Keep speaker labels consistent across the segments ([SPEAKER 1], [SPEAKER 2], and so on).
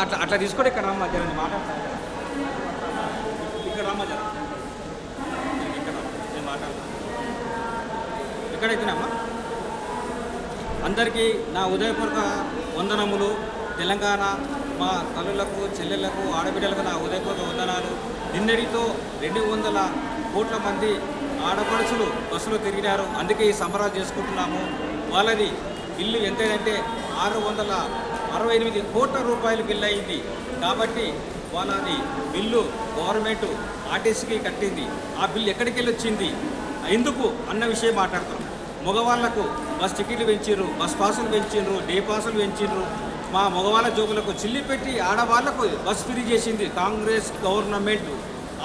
[SPEAKER 1] అట్లా అట్లా తీసుకోండి. ఇక్కడ రమ్మ జరండి మాట్లాడతాను. ఇక్కడ రమ్మ జర ఇక్కడ నేను మాట్లాడతాను. ఎక్కడైతేనమ్మా అందరికీ నా ఉదయపూర్వక వందనములు. తెలంగాణ మా తల్లులకు, చెల్లెళ్లకు, ఆడబిడ్డలకు నా ఉదయపూర్వక వందనాలు. నిన్నటితో 200 కోట్ల మంది ఆడపడుచులు బస్సులో తిరిగినారు. అందుకే ఈ సంబరాలు చేసుకుంటున్నాము. వాళ్ళది బిల్లు ఎంతైందంటే 668 కోట్ల రూపాయలు బిల్లు అయింది. కాబట్టి వాళ్ళది బిల్లు గవర్నమెంట్ ఆర్టీసీకి కట్టింది. ఆ బిల్లు ఎక్కడికి వెళ్ళి వచ్చింది, ఎందుకు అన్న విషయం మాట్లాడతాం. మగవాళ్లకు బస్ టికెట్లు పెంచారు, బస్ పాసులు పెంచారు, డే పాసులు పెంచారు. మా మగవాళ్ళ జోబులకు చిల్లి పెట్టి ఆడవాళ్లకు బస్ ఫ్రీ చేసింది కాంగ్రెస్ గవర్నమెంట్.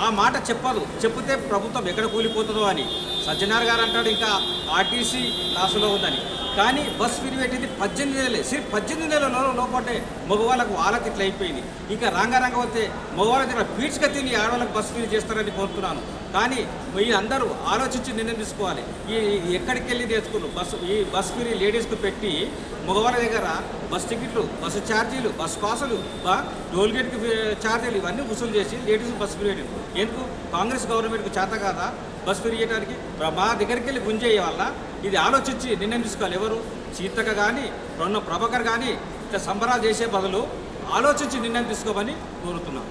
[SPEAKER 1] ఆ మాట చెప్పదు. చెప్తే ప్రభుత్వం ఎక్కడ కూలిపోతుందో అని. సజ్జనార్ గారు అంటాడు ఇంకా ఆర్టీసీ లాసులో ఉందని. కానీ బస్ ఫ్రీ పెట్టింది 18 నెలలే. 18 నెలల లోపటే మగవాళ్ళకు వాళ్ళకి ఇట్లా అయిపోయింది. ఇంకా రంగ వస్తే మగవాళ్ళ దగ్గర పీడ్చుక తిని ఆడవాళ్ళకి బస్ ఫ్రీ చేస్తారని కోరుతున్నాను. కానీ ఈ అందరూ ఆలోచించి నిర్ణయం తీసుకోవాలి. ఈ ఎక్కడికి వెళ్ళి తెచ్చుకున్నారు ఈ బస్ ఫ్రీ లేడీస్కు పెట్టి మగవాళ్ళ దగ్గర బస్ టికెట్లు, బస్సు ఛార్జీలు, బస్ పాసులు, టోల్గేట్కి ఛార్జీలు ఇవన్నీ వసూలు చేసి లేడీస్ బస్ ఫ్రీ పెట్టింది. ఎందుకు? కాంగ్రెస్ గవర్నమెంట్కు చేత కాదా బస్ ఫ్రీ చేయడానికి? మా దగ్గరికి వెళ్ళి గుంజేయ వల్ల ఇది ఆలోచించి నిర్ణయం తీసుకోవాలి. ఎవరు? సీతక్క కానీ, ప్రభాకర్ కానీ ఇట్లా సంబరాలు చేసే బదులు ఆలోచించి నిర్ణయం తీసుకోమని కోరుతున్నాను.